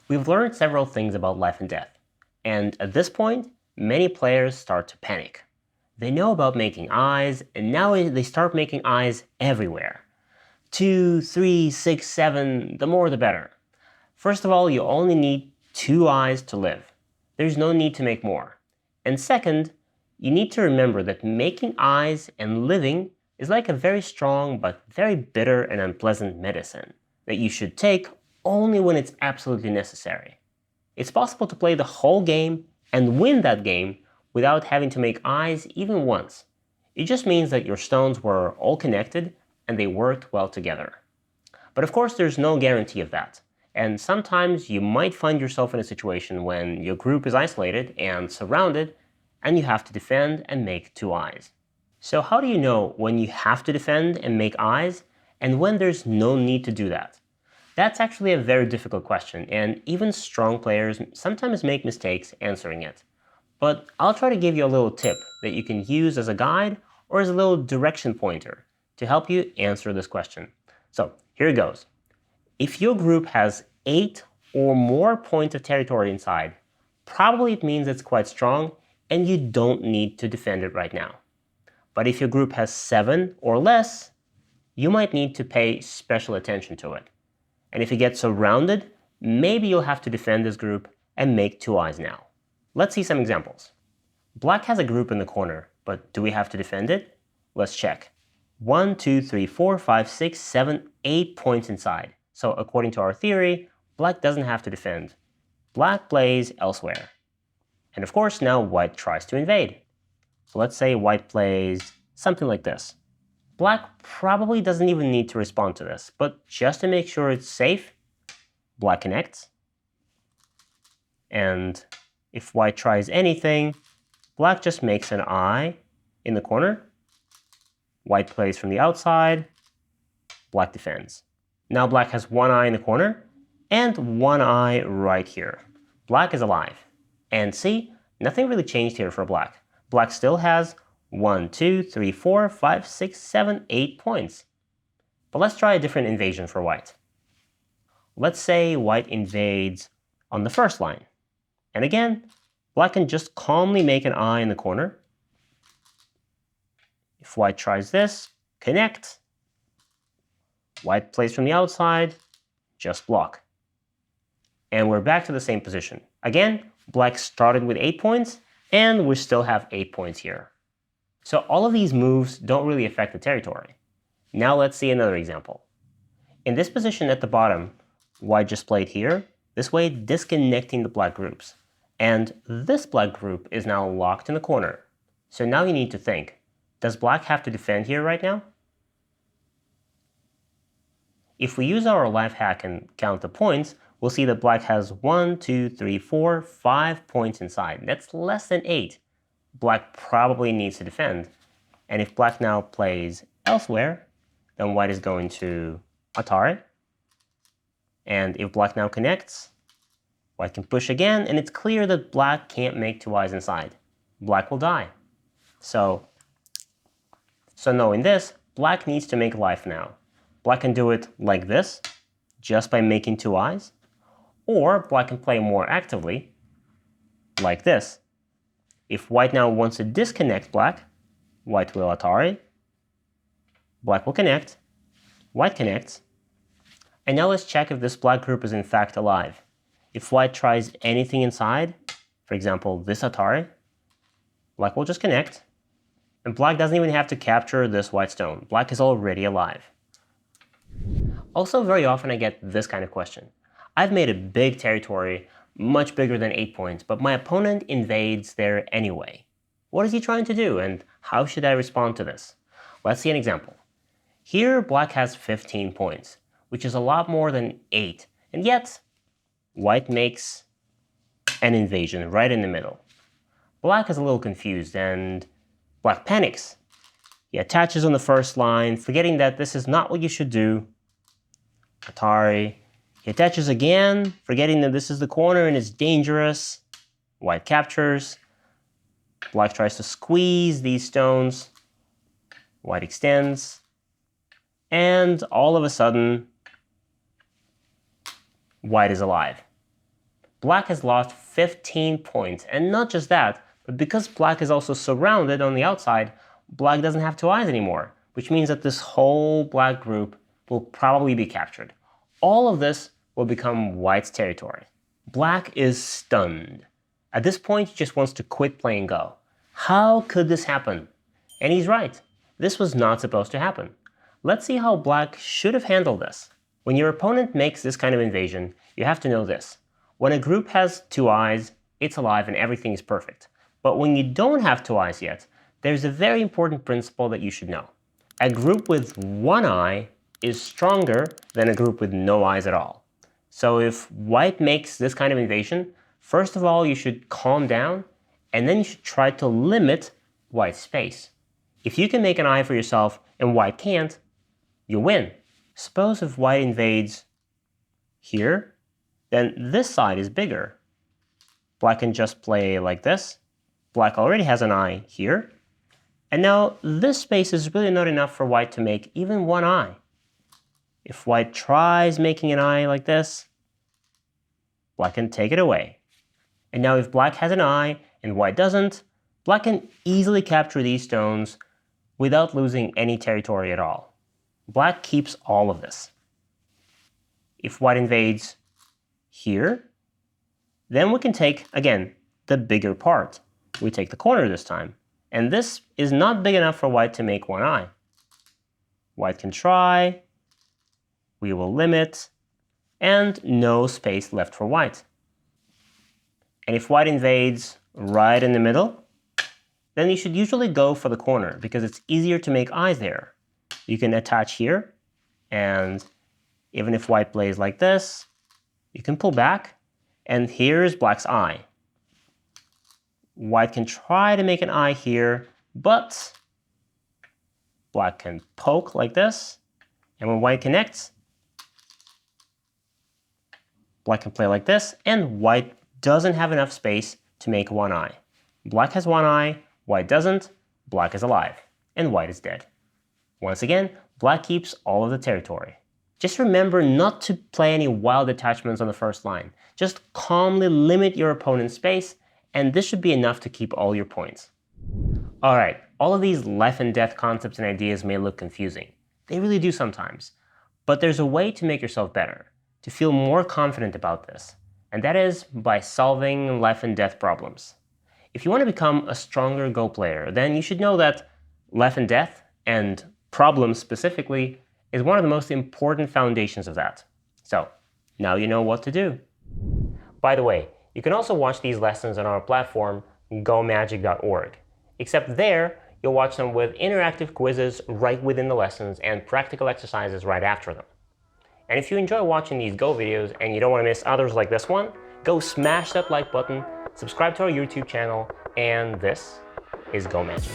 We've learned several things about life and death, and at this point, many players start to panic. They know about making eyes, and now they start making eyes everywhere. 2, 3, 6, 7, the more the better. First of all, you only need 2 eyes to live. There's no need to make more. And second, you need to remember that making eyes and living is like a very strong but very bitter and unpleasant medicine that you should take only when it's absolutely necessary. It's possible to play the whole game and win that game without having to make eyes even once. It just means that your stones were all connected and they worked well together. But of course, there's no guarantee of that. And sometimes you might find yourself in a situation when your group is isolated and surrounded, and you have to defend and make 2 eyes. So how do you know when you have to defend and make eyes, and when there's no need to do that? That's actually a very difficult question, and even strong players sometimes make mistakes answering it. But I'll try to give you a little tip that you can use as a guide or as a little direction pointer to help you answer this question. So here it goes. If your group has 8 or more points of territory inside, probably it means it's quite strong and you don't need to defend it right now. But if your group has 7 or less, you might need to pay special attention to it. And if it gets surrounded, maybe you'll have to defend this group and make 2 eyes now. Let's see some examples. Black has a group in the corner, but do we have to defend it? Let's check. 1, 2, 3, 4, 5, 6, 7, 8 points inside. So according to our theory, black doesn't have to defend. Black plays elsewhere. And of course, now white tries to invade. So let's say white plays something like this. Black probably doesn't even need to respond to this, but just to make sure it's safe, black connects. And if white tries anything, black just makes an eye in the corner. White plays from the outside, black defends. Now black has 1 eye in the corner and 1 eye right here. Black is alive. And see, nothing really changed here for black. Black still has 1, 2, 3, 4, 5, 6, 7, 8 points. But let's try a different invasion for white. Let's say white invades on the first line. And again, black can just calmly make an eye in the corner. If white tries this, connect. White plays from the outside, just block. And we're back to the same position. Again, black started with 8 points, and we still have 8 points here. So all of these moves don't really affect the territory. Now let's see another example. In this position at the bottom, white just played here, this way disconnecting the black groups. And this black group is now locked in the corner. So now you need to think, does black have to defend here right now? If we use our life hack and count the points, we'll see that black has 1, 2, 3, 4, 5 points inside. That's less than 8. Black probably needs to defend. And if black now plays elsewhere, then white is going to Atari. And if black now connects, white can push again, and it's clear that black can't make 2 eyes inside. Black will die. So knowing this, black needs to make life now. Black can do it like this, just by making 2 eyes, or black can play more actively, like this. If white now wants to disconnect black, white will Atari, black will connect, white connects, and now let's check if this black group is in fact alive. If white tries anything inside, for example, this Atari, black will just connect, and black doesn't even have to capture this white stone. Black is already alive. Also, very often I get this kind of question. I've made a big territory, much bigger than 8 points, but my opponent invades there anyway. What is he trying to do, and how should I respond to this? Let's see an example. Here, black has 15 points, which is a lot more than 8, and yet white makes an invasion right in the middle. Black is a little confused, and black panics. He attaches on the first line, forgetting that this is not what you should do. Atari. He attaches again, forgetting that this is the corner and it's dangerous. White captures. Black tries to squeeze these stones. White extends. And all of a sudden, white is alive. Black has lost 15 points, and not just that, but because Black is also surrounded on the outside, Black doesn't have 2 eyes anymore, which means that this whole Black group will probably be captured. All of this will become White's territory. Black is stunned. At this point, he just wants to quit playing Go. How could this happen? And he's right. This was not supposed to happen. Let's see how Black should have handled this. When your opponent makes this kind of invasion, you have to know this. When a group has 2 eyes, it's alive and everything is perfect. But when you don't have 2 eyes yet, there's a very important principle that you should know. A group with 1 eye is stronger than a group with no eyes at all. So if White makes this kind of invasion, first of all, you should calm down, and then you should try to limit White's space. If you can make an eye for yourself and White can't, you win. Suppose if White invades here, then this side is bigger. Black can just play like this. Black already has an eye here. And now this space is really not enough for White to make even 1 eye. If White tries making an eye like this, Black can take it away. And now if Black has an eye and White doesn't, Black can easily capture these stones without losing any territory at all. Black keeps all of this. If White invades here, then we can take, again, the bigger part. We take the corner this time. And this is not big enough for White to make 1 eye. White can try. We will limit. And no space left for White. And if White invades right in the middle, then you should usually go for the corner because it's easier to make eyes there. You can attach here, and even if White plays like this, you can pull back, and here's Black's eye. White can try to make an eye here, but Black can poke like this, and when White connects, Black can play like this, and White doesn't have enough space to make 1 eye. Black has 1 eye, White doesn't, Black is alive, and White is dead. Once again, Black keeps all of the territory. Just remember not to play any wild attachments on the first line. Just calmly limit your opponent's space, and this should be enough to keep all your points. Alright, all of these life and death concepts and ideas may look confusing. They really do sometimes. But there's a way to make yourself better, to feel more confident about this, and that is by solving life and death problems. If you want to become a stronger Go player, then you should know that life and death, and problems specifically, is one of the most important foundations of that. So, now you know what to do. By the way, you can also watch these lessons on our platform, gomagic.org. Except there, you'll watch them with interactive quizzes right within the lessons and practical exercises right after them. And if you enjoy watching these Go videos and you don't want to miss others like this one, go smash that like button, subscribe to our YouTube channel, and this is Go Magic.